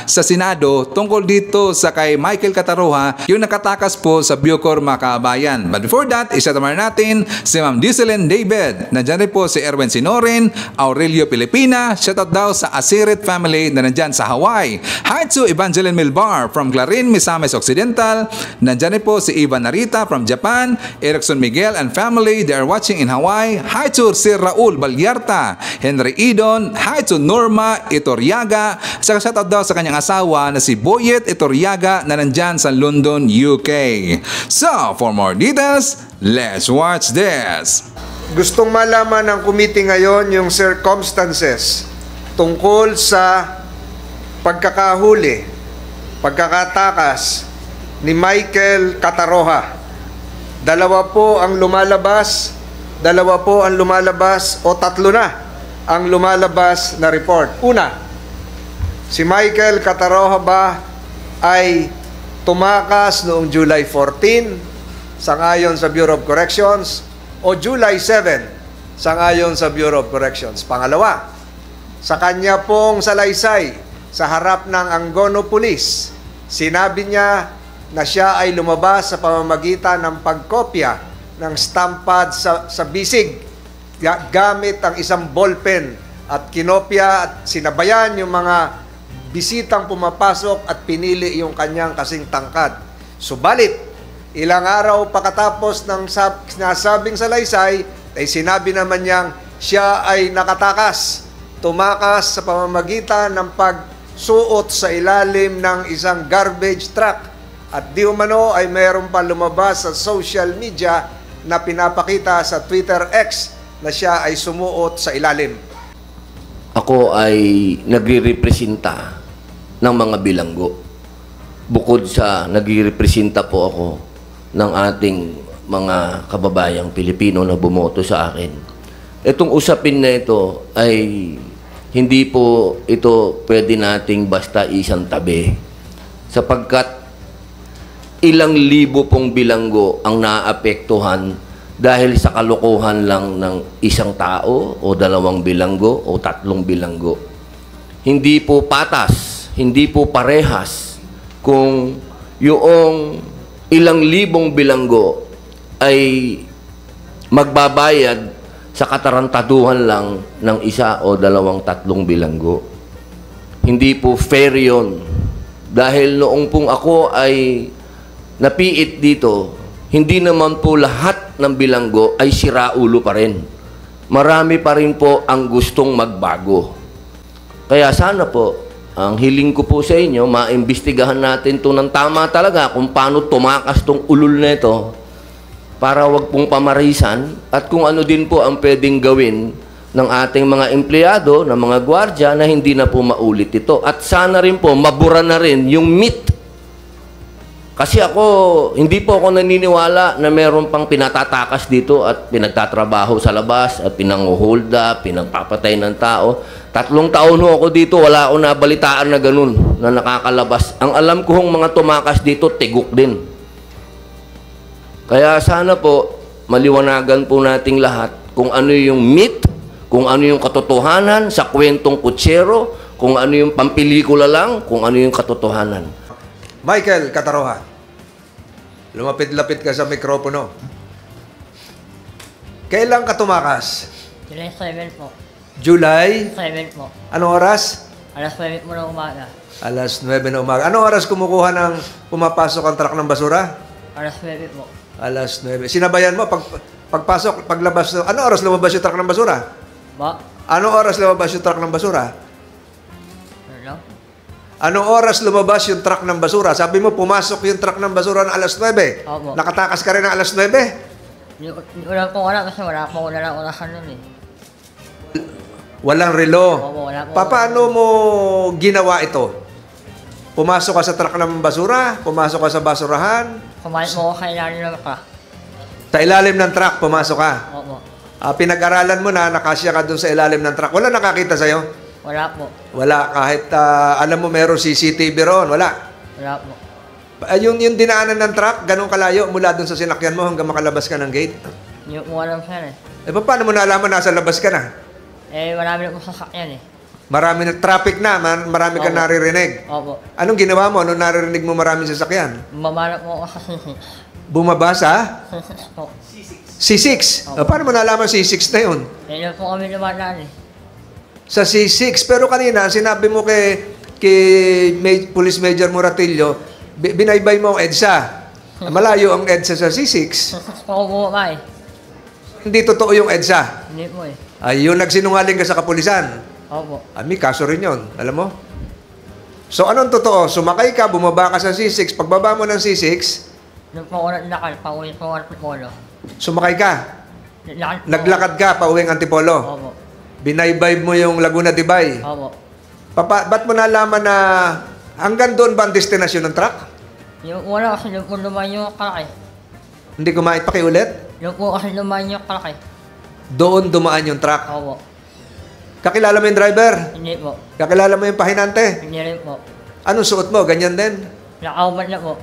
Senado tungkol dito sa kay Michael Cataroha, yung nakatakas po sa Bucor Makabayan. But before that, isatamar natin si Ma'am Dizelyn David. Nandiyan rin po si Erwin Sinorin, Aurelio Pilipina, shoutout daw sa Asirit family na nandyan sa Hawaii. Hi to Evangeline Milbar from Clarin, Misamis Occidental. Nandiyan rin po si Ivan Narita from Japan, Erickson Miguel and family, they are watching in Hawaii. Hi to si Raul Balyarta, Henry Idon, hi to Norma Itoryaga, saka shoutout daw sa kanyang asawa na si Boyet Itoryaga na nandyan sa London, UK. So, for more details, let's watch this. Gustong malaman ng committee ngayon yung circumstances tungkol sa pagkakahuli, pagkakatakas ni Michael Cataroha. Dalawa po ang lumalabas o tatlo na ang lumalabas na report. Una, si Michael Cataroha ba ay tumakas noong July 14 sangayon sa Bureau of Corrections o July 7 sangayon sa Bureau of Corrections? Pangalawa, sa kanya pong salaysay sa harap ng Angono Police, sinabi niya na siya ay lumabas sa pamamagitan ng pagkopya ng stamp pad sa bisig gamit ang isang ballpen at kinopya at sinabayan yung mga bisitang pumapasok at pinili yung kanyang kasing tangkad. Subalit, ilang araw pagkatapos ng sinasabing salaysay, ay sinabi naman niyang siya ay nakatakas, tumakas sa pamamagitan ng pagsuot sa ilalim ng isang garbage truck. At di umano ay mayroon pa lumabas sa social media na pinapakita sa Twitter X na siya ay sumuot sa ilalim. Ako ay nagre-representa ng mga bilanggo. Bukod sa nagre-representa po ako ng ating mga kababayang Pilipino na bumoto sa akin. Itong usapin na ito ay hindi po ito pwede nating basta isang tabi. Sapagkat ilang libo pong bilanggo ang naapektuhan dahil sa kalokohan lang ng isang tao o dalawang bilanggo o tatlong bilanggo. Hindi po patas, hindi po parehas kung yung ilang libong bilanggo ay magbabayad sa katarantaduhan lang ng isa o dalawang tatlong bilanggo. Hindi po fair yun. Dahil noong pong ako ay napiit dito, hindi naman po lahat ng bilanggo ay siraulo pa rin. Marami pa rin po ang gustong magbago. Kaya sana po, ang hiling ko po sa inyo, maimbestigahan natin to ng tama talaga kung paano tumakas tong ulul na ito para wag pong pamarisan at kung ano din po ang pwedeng gawin ng ating mga empleyado, ng mga gwardya na hindi na po maulit ito. At sana rin po, mabura na rin yung myth. Kasi ako, hindi po ako naniniwala na meron pang pinatatakas dito at pinagtatrabaho sa labas at pinang-hold up, pinagpapatay ng tao. 3 taon ho ako dito, wala akong nabalitaan na ganun na nakakalabas. Ang alam ko hong mga tumakas dito, tigok din. Kaya sana po, maliwanagan po nating lahat kung ano yung myth, kung ano yung katotohanan sa kwentong kutsero, kung ano yung pampelikula lang, kung ano yung katotohanan. Michael Cataroha, lumapit-lapit ka sa mikropono. Kailan ka tumakas? July 7 po. July? 7 po. Anong oras? Alas 9 po ng umaga. Alas 9 na umaga. Anong oras kumukuha ng pumapasok ang truck ng basura? Alas 9 po. Alas 9. Sinabayan mo, pagpasok, paglabas, anong oras lumabas yung truck ng basura? Ba? Anong oras lumabas yung truck ng basura? Ano? Anong oras lumabas yung truck ng basura? Sabi mo, pumasok yung truck ng basura ng alas 9. Opo. Nakatakas ka rin ng alas 9? Hindi ko lang po wala kasi wala po wala lang orasan nun eh. Walang relo. Opo, wala po. Paano mo ginawa ito? Pumasok ka sa truck ng basura? Pumasok ka sa basurahan? Kumain po ako sa ilalim ng truck. Sa ilalim ng truck, pumasok ka? Opo. Pinag-aralan mo na nakasya ka dun sa ilalim ng truck. Wala nakakita sa'yo? Wala po. Wala. Kahit alam mo meron CCTV roon, wala. Wala po. Yung dinaanan ng truck, ganun kalayo mula dun sa sinakyan mo hanggang makalabas ka ng gate? Hindi ko alam sir eh. Paano mo nalaman nasa labas ka na? Marami na po sasakyan eh. Marami na traffic na, marami ka naririnig. Opo. Anong ginawa mo? Anong naririnig mo maraming sasakyan? Bumaba po ako sa C6. Bumaba sa? C6 po. C6? Paano mo nalaman C6 na yun? Kaya po kami lumadaan eh. Sa C6. Pero kanina, sinabi mo kay Police Major Moratillo, binaybay mo ang EDSA. Malayo ang EDSA sa C6. C6 po ako bumaba eh. Hindi totoo yung EDSA. Hindi po eh. Yung nagsinungaling ka sa kapulisan. Opo. May kaso rin yun. Alam mo? So, anong totoo? Sumakay ka, bumaba ka sa C6. Pagbaba mo ng C6, doon po ako naglakad, pauwi po ako ng Antipolo. sumakay ka. Naglakad ka, pauwing Antipolo. Opo. Binaybay mo yung Laguna Tibay. Opo. Ba't mo nalaman na hanggang doon ba ang destinasyon ng truck? Yung wala kasi doon po lumayan yung kalaki. Hindi ko maipakiulit? Doon po kasi lumayan yung kalaki. Doon dumaan yung truck. Opo. Kakilala mo yung driver? Hindi po. Kakilala mo yung pahinante? Hindi rin po. Anong suot mo? Ganyan din? Nakaubad na po.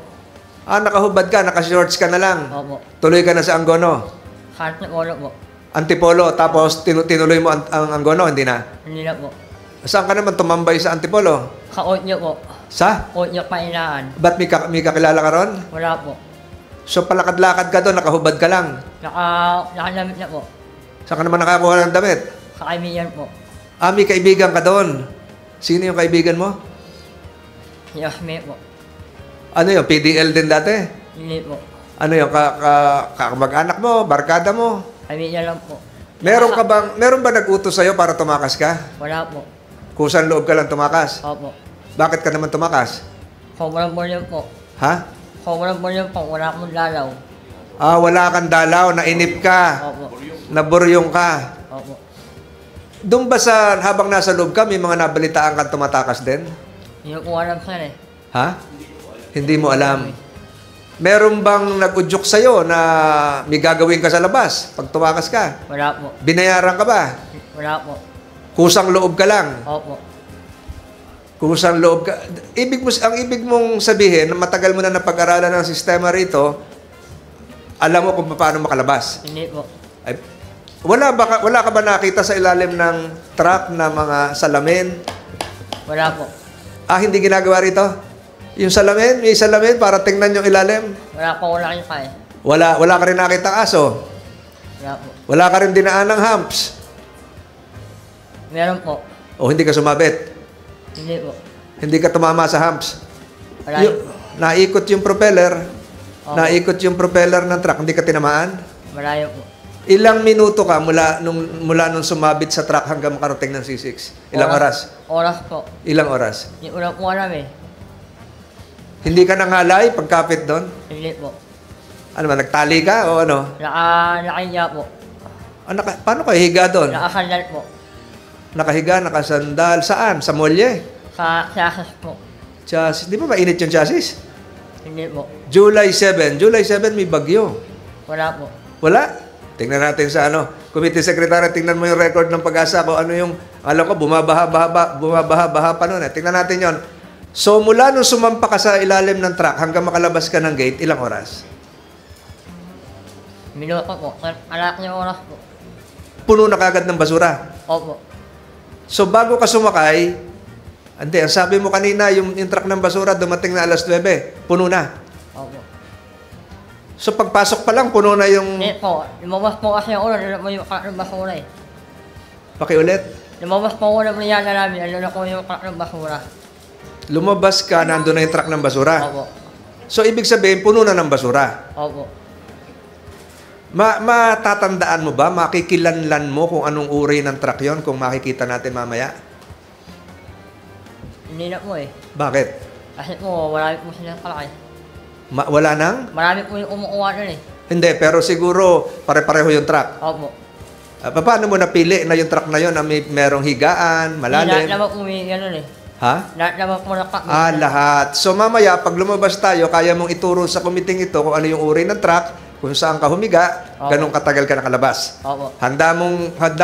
Nakahubad ka, nakashorts ka na lang. Opo. Tuloy ka na sa Angono. Kahit na ulo po. Antipolo, tapos tinuloy mo ang Angono, hindi na? Hindi na po. Saan ka naman tumambay sa Antipolo? Ka-Otyo po. Sa? Otyo Painaan. Ba't may kakilala ka ron? Wala po. So palakad-lakad ka doon, nakahubad ka lang. Nakalamit na po. Saan ka naman nakakuha ng damit? Sa kaibigan po. May kaibigan ka doon. Sino yung kaibigan mo? Si Osme po. Ano yung PDL din dati? Hindi po. Ano yung kamag-anak mo, barkada mo? Kaibigan lang po. Meron ba nag-utos sa'yo para tumakas ka? Wala po. Kusang loob ka lang tumakas? Opo. Bakit ka naman tumakas? Sobrang bulyo po. Ha? Sobrang bulyo po. Wala akong dalaw. Wala kang dalaw, nainip ka. Opo. Naburyong ka. Opo. Doon ba habang nasa loob ka, may mga nabalitaan kang tumatakas din? Hindi ko alam sir eh. Ha? Hindi mo alam. Meron bang nag-udyok sa'yo na may gagawin ka sa labas pag tumakas ka? Wala po. Binayaran ka ba? Wala po. Kusang loob ka lang? Opo. Kusang loob ka. Ang ibig mong sabihin, matagal mo na napag-aralan ng sistema rito, alam mo kung paano makalabas? Hindi po. Ay, wala ka ba nakita sa ilalim ng truck na mga salamin? Wala po. Hindi ginagawa rito? Yung salamin, may salamin para tingnan yung ilalim? Wala po, wala kayo pa eh. Wala ka rin nakita aso? Wala po. Wala ka rin dinaan ng humps. Meron po. O hindi ka sumabit. Hindi po. Hindi ka tumama sa humps. Wala Naikot yung propeller. Opo. Naikot yung propeller ng truck. Hindi ka tinamaan. Malayo po. Ilang minuto ka mula nung sumabit sa truck hanggang makarating ng C6? Ilang oras? Oras po. Ilang oras? Hindi ko lang po alam eh. Hindi ka nangalay pagkapit doon? Hindi po. Ano ba, nagtali ka o ano? Nakahiga po. Paano ka higa doon? Nakasandal po. Nakahiga, nakasandal. Saan? Sa molye? Sa chassis po. Chassis. Di ba mainit yung chassis? Hindi po. July 7. July 7 may bagyo. Wala po. Wala? Tingnan natin sa Committee Secretary, tingnan mo yung record ng Pag-asa kung ano yung, alam ko, bumabaha pa noon. Tingnan natin yon. So, mula nung sumampa ka sa ilalim ng truck hanggang makalabas ka ng gate, ilang oras? Minuto po. Anak niyo oras po. Puno na kagad ng basura. Opo. So, bago ka sumakay, hindi, ang sabi mo kanina, yung truck ng basura dumating na alas 9, puno na. Opo. So, pagpasok pa lang, puno na yung... Hindi po. Lumabas po kasi ako, ano mo yung truck ng basura eh. Pakiulit. Lumabas po ako ng briyana namin, ano na po yung truck ng basura. Lumabas ka, nandun na yung truck ng basura. Opo. So, ibig sabihin, puno na ng basura. Opo. Matatandaan mo ba, makikilanlan mo kung anong uri ng truck yon kung makikita natin mamaya? Hindi na po eh. Bakit? Kasi po, marami po silang kalaki. Wala nang? Marami po yung umukuha nun eh. Hindi, pero siguro pare-pareho yung truck. Opo. Paano mo napili na yung truck na yon na merong higaan, malalim? Lahat naman po may ganun eh. Ha? Lahat naman po na lahat. So mamaya, pag lumabas tayo, kaya mong ituro sa committee ito kung ano yung uri ng truck, kung saan ka humiga, ganun katagal ka nakalabas. Opo. Handa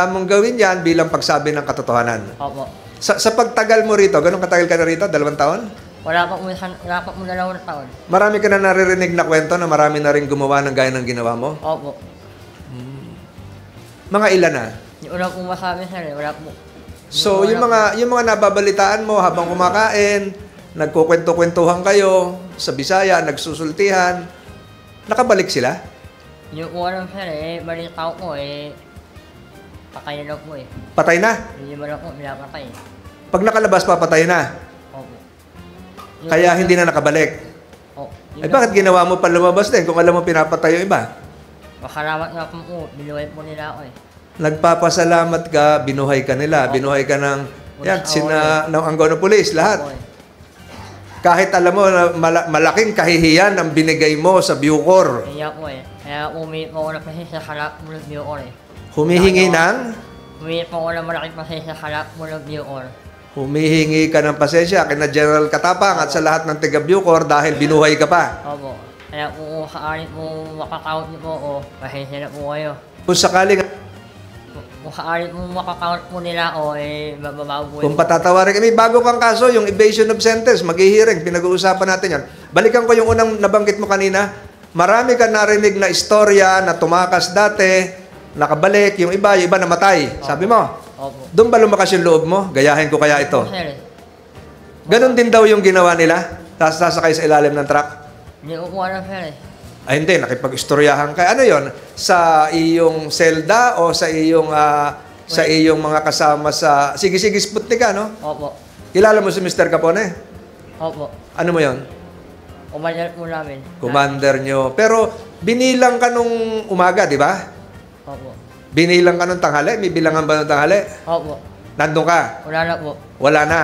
mong gawin yan bilang pagsabi ng katotohanan. Opo. Sa pagtagal mo rito, ganun katagal ka na rito? 2 taon? Wala pa po 2 taon. Marami ka na naririnig na kwento na marami na rin gumawa ng gaya ng ginawa mo? Opo. Mga ilan na? Hindi ko lang po masabi sir eh. Wala po. So, yung mga nababalitaan mo habang kumakain, nagkukwento-kwentuhan kayo sa Bisaya, nagsusultihan, nakabalik sila? Hindi ko alam sir eh. Balita ko eh. Patay na daw po eh. Patay na? Hindi mo lang po pinapatay. Pag nakalabas, papatay na? Opo. Kaya hindi na nakabalik? Opo. Bakit ginawa mo pa lumabas din kung alam mo pinapatay yung iba? Masalamat nga po. Binuhay po nila ako eh. Nagpapasalamat ka, binuhay ka nila, binuhay ka ng ng Angono Police, lahat. Kahit alam mo na malaking kahihiyan ang binigay mo sa Bucor. Kaya po eh. Kaya umiit po ako ng pasensya sa kalap mo ng Bucor eh. Humihingi ng? Umiit po ako ng malaking pasensya sa kalap mo ng Bucor. Humihingi ka ng pasensya kina General Katapang at sa lahat ng taga Bucor dahil binuhay ka pa. Opo. Kaya kung sakali po makakount niyo po ako, pasensya na po kayo. Kung sakaling Kung sakali po makakount po nila ako, eh, mababaw po. Kung patatawarin kami, bago kang kaso, yung evasion of sentence, mag-hearing, pinag-uusapan natin yan. Balikan ko yung unang nabanggit mo kanina. Marami ka narinig na istorya na tumakas dati, nakabalik, yung iba namatay. Sabi mo? Opo. Doon ba lumakas yung loob mo? Gayahin ko kaya ito. Ganon din daw yung ginawa nila? Sasakay sa ilalim ng truck? Hindi ko po alam sir eh. Ay hindi, nakipag-istoryahan ka. Ano yon? Sa iyong selda o sa iyong mga kasama sa... Sige, Sputnik ka, no? Opo. Kilala mo si Mr. Capone? Opo. Ano mo yon? Commander po namin. Commander nyo. Pero binilang ka nung umaga, di ba? Opo. Binilang ka nung tanghali? May bilangan ba nung tanghali? Opo. Nandun ka? Wala na po. Wala na.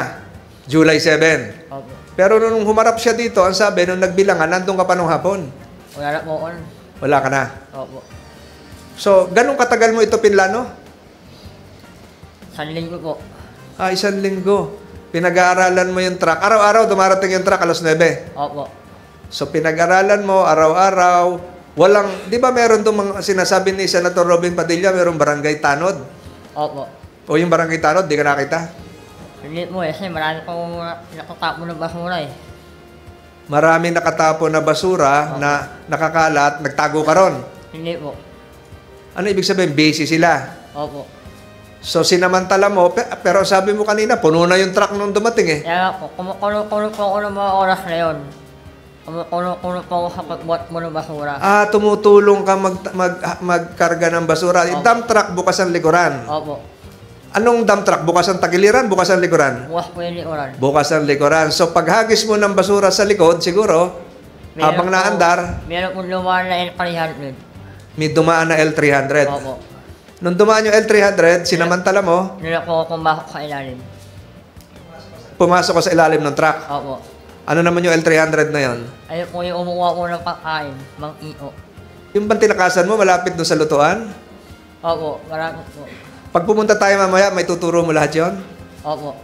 July 7. Opo. Pero nung humarap siya dito, ang sabi, nung nagbilangan, nandun ka pa nung hapon. Wala na po. Wala ka na. Opo. So, ganun katagal mo ito pinlano? 1 linggo po. 1 linggo. Pinag-aaralan mo yung truck. Araw-araw dumarating yung truck alas 9. Opo. So, pinag-aralan mo araw-araw. Walang, di ba meron itong mga sinasabi ni Senator Robin Padilla, merong barangay tanod? Opo. O yung barangay tanod, di ka nakita? Hindi po eh. Kasi marami pong nakatapo ng basura eh. Marami nakatapo na basura na nakakalat, nagtago ka ron. Hindi po. Ano ibig sabihin? Busy sila. Opo. So, sinamantala mo, pero sabi mo kanina, puno na yung truck nung dumating eh. Kaya po, kumukulong po ako ng mga oras na yun. Kumukulong po ako sa pagbuhat mo ng basura. Tumutulong ka magkarga ng basura. Yung dump truck, bukas ang likuran. Opo. Anong dump truck? Bukas ang tagiliran, bukas ang likuran? Bukas po yung likuran. Bukas ang likuran. So, paghagis mo ng basura sa likod, siguro, habang naandar, meron kong lumaan na L300. may dumaan na L300. Opo. Nung dumaan yung L300, sinamantala mo, Nila po ako pumasok sa ilalim. pumasok ko sa ilalim ng truck. Opo. Ano naman yung L300 na yon? Ayun po yung umuha ko ng pagkain, mang iyo. Yung bang tinakasan mo, malapit doon sa lutuan? Opo, marami po. Pag pumunta tayo mamaya, may tuturo mo lahat yon? Opo.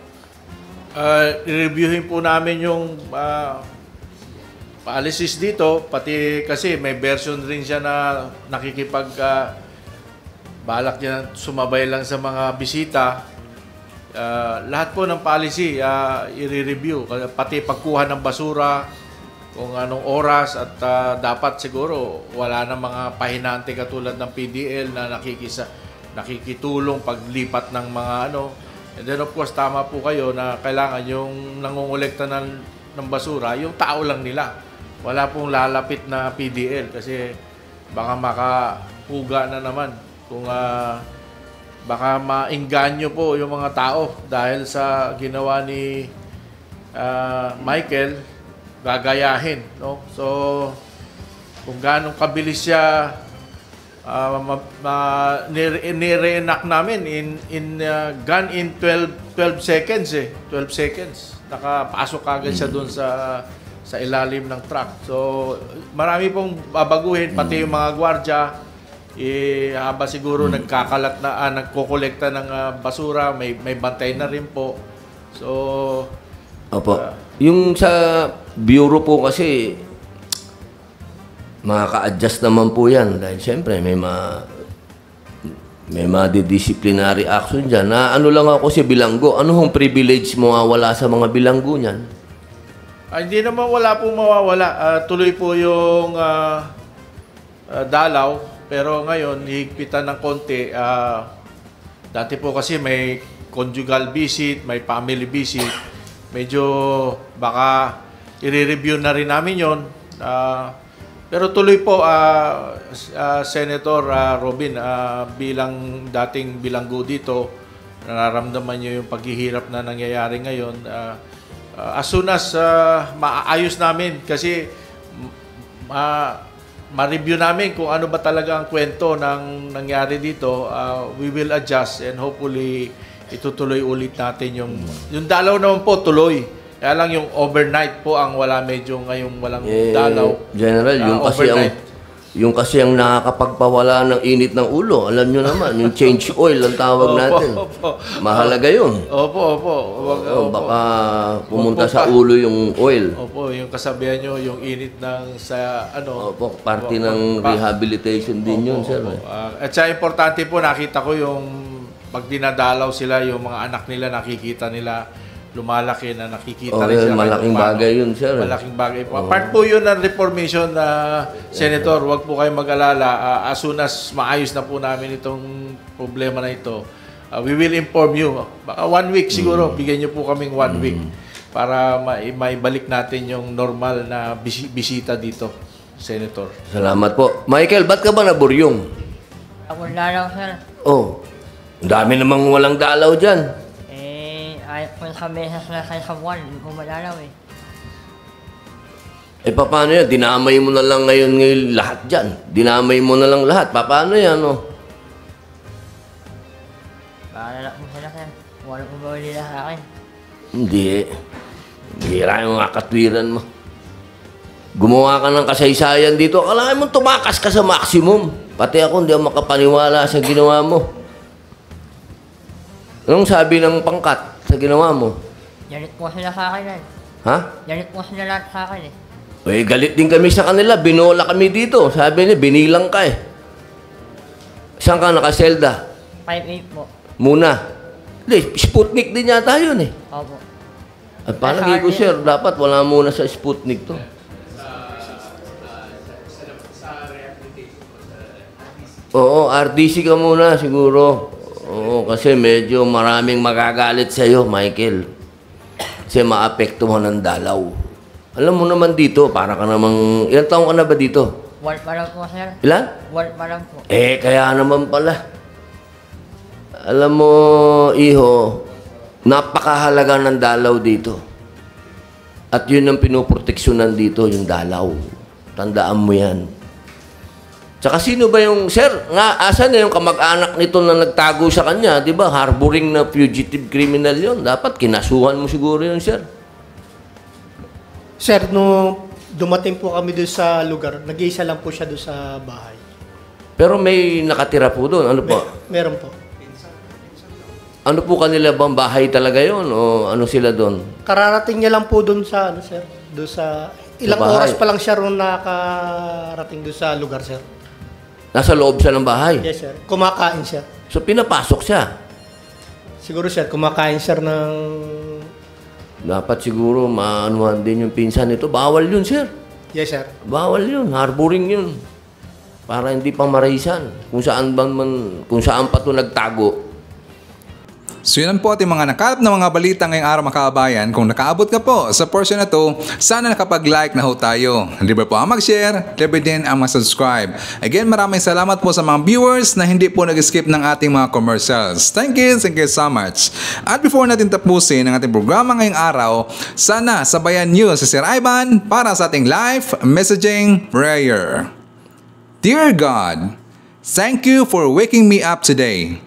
I-reviewin po namin yung policies dito, pati kasi may version rin siya na nakikipag balak niya sumabay lang sa mga bisita. Lahat po ng policy i-review, pati pagkuha ng basura, kung anong oras at dapat siguro wala na mga pahinante katulad ng PDL na nakikitulong paglipat ng mga ano. And then of course tama po kayo na kailangan yung nangongolekta ng basura, yung tao lang nila. Wala pong lalapit na PDL kasi baka makapuga na naman kung baka maingganyo po yung mga tao dahil sa ginawa ni Michael, gagayahin, no? So kung gaano kabilis siya nire-enact namin in gun in 12 seconds 12 seconds nakapasok agad siya doon sa ilalim ng truck. So marami pong babaguhin, pati yung mga gwardiya haba siguro nagkakalat na nagkokolekta ng basura, may bantay na rin po. So opo. Yung sa bureau po kasi makaka-adjust naman po yan dahil siyempre may disciplinary action dyan. Na ano lang ako si bilanggo, ano hong privilege mo wala sa mga bilanggo niyan? Hindi naman wala pong mawawala. Tuloy po yung dalaw, pero ngayon higpitan ng konti. Dati po kasi may conjugal visit, may family visit. Medyo baka i-review na rin namin yon. Pero tuloy po, Senator Robin, bilang dating bilanggo dito, nararamdaman niyo yung paghihirap na nangyayari ngayon. As soon as maayos namin, kasi ma-review namin kung ano ba talaga ang kwento ng nangyari dito, we will adjust and hopefully itutuloy ulit natin yung dalaw naman po tuloy. Kaya lang yung overnight po ang wala, medyo ngayong walang dalaw. General, yung kasi ang nakakapagpawala ng init ng ulo. Alam nyo naman, yung change oil ang tawag natin. Mahalaga yun. Opo. Baka pumunta sa ulo yung oil. Opo, yung kasabihan nyo, yung init ng sa ano. Opo, parte ng rehabilitation din yun, sir. At sa importante po, nakita ko yung pag dinadalaw sila, yung mga anak nila, nakikita nila, lumalaki na nakikita rin siya. Malaking bagay yun, sir. Malaking bagay po. Part po yun ng reformation na Senator, wag po kayong mag-alala. As soon as maayos na po namin itong problema na ito, we will inform you. Baka 1 week siguro, bigyan nyo po kaming 1 week para maibalik natin yung normal na bisita dito, Senator. Salamat po. Michael, ba't ka ba naburyong? Ako lalaw, sir. Oh, ang dami namang walang dalaw dyan. Ay, kung sa mesas na sa buwan, hindi ko malalaw Paano yan? Dinamay mo na lang ngayon lahat dyan. Dinamay mo na lang lahat. Paano yan, no? Bahala ko sila, sir. Wala ko ba nila sa akin? Hindi. Bira yung mga katwiran mo. Gumawa ka ng kasaysayan dito. Kailangan mo tumakas ka sa maximum. Pati ako, hindi ako makapaniwala sa ginawa mo. Anong sabi ng pangkat sa ginawa mo? Galit po sila sa akin, Ha? Galit po sila lahat sa akin, Galit din kami sa kanila. Binola kami dito. Sabi niya, binilang ka Saan ka nakaselda? 5'8" po. Muna. Hindi, Sputnik din yata yun Opo. At parang ko, sir, dapat wala muna sa Sputnik to. Oo, RDC ka muna siguro. Oo, kasi medyo maraming magagalit sa'yo, Michael. Kasi maapekto mo ng dalaw. Alam mo naman dito, para ka namang... Ilang taong ka na ba dito? Wal pa lang po, sir. Ilan? Wal pa lang po. Kaya naman pala. Alam mo, iho, napakahalaga ng dalaw dito. At yun ang pinoproteksyonan dito, yung dalaw. Tandaan mo yan. Tsaka sino ba yung... Sir, asan na yung kamag-anak nito na nagtago sa kanya? Di ba? Harboring na fugitive criminal yun. Dapat kinasuhan mo siguro yun, sir. Sir, no dumating po kami doon sa lugar, nag-iisa lang po siya doon sa bahay. Pero may nakatira po doon. Ano po? Meron po. Ano po kanila bang bahay talaga yun? O ano sila doon? Kararating niya lang po doon sa, ano sir, doon sa... Ilang oras pa lang siya ron nakarating doon sa lugar, sir. Nasa loob siya ng bahay? Yes, sir. Kumakain siya. So, pinapasok siya? Siguro, sir. Kumakain siya ng... Dapat siguro maanuhan din yung pinsan nito. Bawal yun, sir. Yes, sir. Bawal yun. Harboring yun. Para hindi pang maraisan. Kung saan pa ito nagtago. So yun po ating mga nakalap na mga balita ngayong araw mga kabayan. Kung nakaabot ka po sa portion na to, sana nakapag-like na ho tayo. Libre po ang mag-share, libre din ang mag-subscribe. Again, maraming salamat po sa mga viewers na hindi po nag-skip ng ating mga commercials. Thank you so much. At before natin tapusin ang ating programa ngayong araw, sana sabayan niyo si Sir Ivan para sa ating live messaging prayer. Dear God, thank you for waking me up today.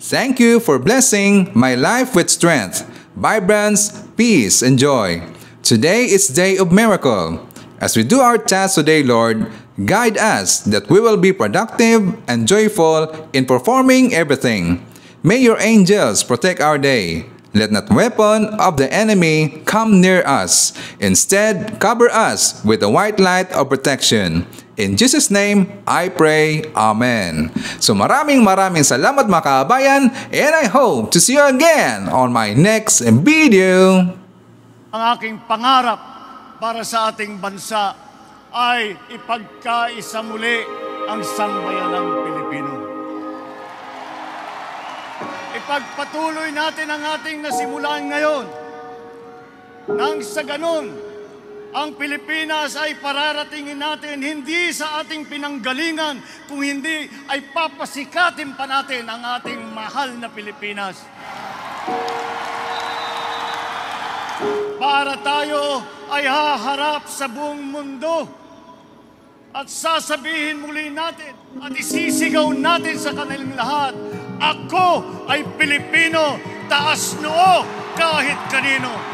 Thank you for blessing my life with strength, vibrance, peace, and joy. Today is day of miracle. As we do our task today, Lord, guide us that we will be productive and joyful in performing everything. May your angels protect our day. Let not weapon of the enemy come near us. Instead, cover us with a white light of protection. In Jesus' name, I pray. Amen. So maraming salamat mga kabayan, and I hope to see you again on my next video. Ang aking pangarap para sa ating bansa ay ipagkaisa muli ang sambayanang Pilipino. Ipagpatuloy natin ang ating nasimulan ngayon. Nang sa ganun, ang Pilipinas ay pararatingin natin hindi sa ating pinanggalingan, kung hindi ay papasikatin pa natin ang ating mahal na Pilipinas. Para tayo ay haharap sa buong mundo at sasabihin muli natin at isisigaw natin sa kanilang lahat, ako ay Pilipino, taas noo kahit kanino.